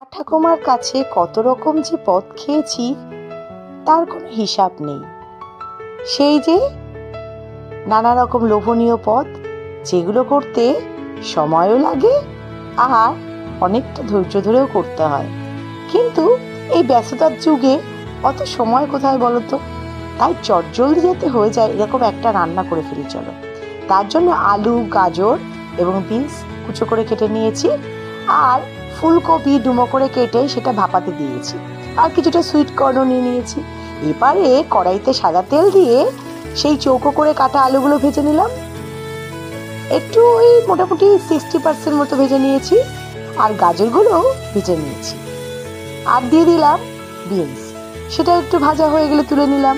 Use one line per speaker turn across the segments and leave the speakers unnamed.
ঠাকুমার কাছে কত রকম যে পদ খেয়েছি তার কোনো হিসাব নেই। সেই যে নানা রকম লোভনীয় পদ, যেগুলো করতে সময়ও লাগে আর অনেকটা ধৈর্য ধরেও করতে হয়। কিন্তু এই ব্যস্ততার যুগে অত সময় কোথায় বলো তো? তাই চটজলদি যাতে হয়ে যায় এরকম একটা রান্না করে ফেলি চলো। তার জন্য আলু, গাজর এবং বিনস কুচো করে কেটে নিয়েছি, আর ফুলকপি ডুমো করে কেটে সেটা ভাপাতে দিয়েছি, আর কিছুটা সুইট কর্নও নিয়ে নিয়েছি। এবারে কড়াইতে সাদা তেল দিয়ে সেই চৌকো করে কাটা আলুগুলো ভেজে নিলাম। একটু ওই মোটামুটি 60% মতো ভেজে নিয়েছি, আর গাজরগুলো ভেজে নিয়েছি, আর দিয়ে দিলাম বিনস। সেটা একটু ভাজা হয়ে গেলে তুলে নিলাম।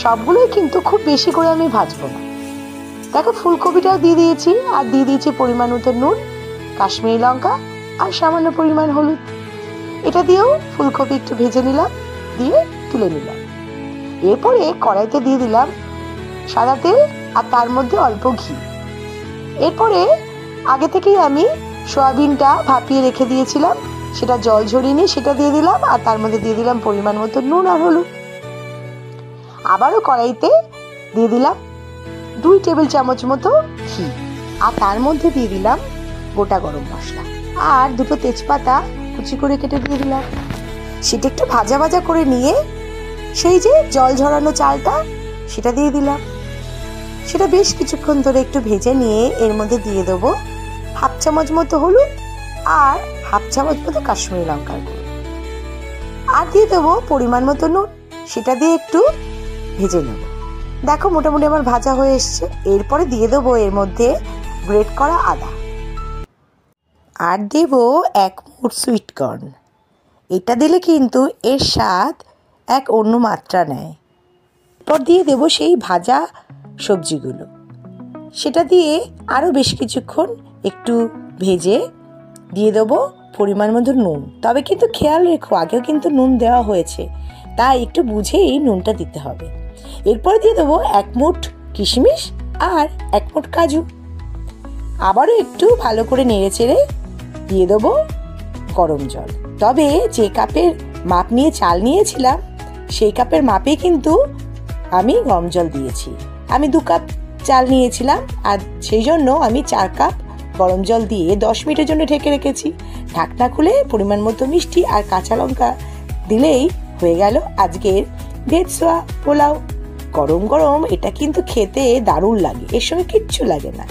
সবগুলোই কিন্তু খুব বেশি করে আমি ভাজবো না। দেখো, ফুলকপিটাও দিয়ে দিয়েছি, আর দিয়ে দিয়েছি পরিমাণ মতো নুন, কাশ্মীরি লঙ্কা আর সামান্য পরিমাণ হলুদ। এটা দিয়েও ফুলকপি একটু ভেজে নিলাম, দিয়ে তুলে নিলাম। এরপরে কড়াইতে দিয়ে দিলাম সাদা তেল, আর তার মধ্যে অল্প ঘি। এরপরে আগে থেকেই আমি সয়াবিনটা ভাপিয়ে রেখে দিয়েছিলাম, সেটা জল ঝরিয়ে নিয়ে সেটা দিয়ে দিলাম, আর তার মধ্যে দিয়ে দিলাম পরিমাণ মতো নুন আর হলুদ। আবারও কড়াইতে দিয়ে দিলাম 2 টেবিল চামচ মতো ঘি, আর তার মধ্যে দিয়ে দিলাম গোটা গরম মশলা, আর 2টো তেজপাতা কুচি করে কেটে দিয়ে দিলাম। সেটা একটু ভাজা ভাজা করে নিয়ে সেই যে জল ঝরানো চালটা সেটা দিয়ে দিলাম। সেটা বেশ কিছুক্ষণ ধরে একটু ভেজে নিয়ে এর মধ্যে দিয়ে দেবো 1/2 চামচ মতো হলুদ আর 1/2 চামচ মতো কাশ্মীরি লঙ্কার গুঁড়ো, আর দিয়ে দেবো পরিমাণ মতো নুন। সেটা দিয়ে একটু ভেজে নেব। দেখো, মোটামুটি আমার ভাজা হয়ে এসছে। এরপরে দিয়ে দেবো এর মধ্যে গ্রেট করা আদা, আর দেব 1 মুঠ সুইট কর্ন। এটা দিলে কিন্তু এর স্বাদ এক অন্য মাত্রা নেয়। এরপর দিয়ে দেবো সেই ভাজা সবজিগুলো। সেটা দিয়ে আরও বেশ কিছুক্ষণ একটু ভেজে দিয়ে দেবো পরিমাণ মতো নুন। তবে কিন্তু খেয়াল রেখো, আগেও কিন্তু নুন দেওয়া হয়েছে, তাই একটু বুঝেই নুনটা দিতে হবে। এরপরে দিয়ে দেবো 1 মুঠ কিশমিশ আর 1 মুঠ কাজু। আবারও একটু ভালো করে নেড়ে চেড়ে দিয়ে দেবো গরম জল। তবে যে কাপের মাপ নিয়ে চাল নিয়েছিলাম সেই কাপের মাপেই কিন্তু আমি গরম জল দিয়েছি। আমি 2 কাপ চাল নিয়েছিলাম, আর সেই জন্য আমি 4 কাপ গরম জল দিয়ে 10 মিনিটের জন্য ঢেকে রেখেছি। ঢাকনা খুলে পরিমাণ মতো মিষ্টি আর কাঁচা লঙ্কা দিলেই হয়ে গেল আজকের ভেজ সোয়া পোলাও। গরম গরম এটা কিন্তু খেতে দারুণ লাগে, এর সঙ্গে কিচ্ছু লাগে না।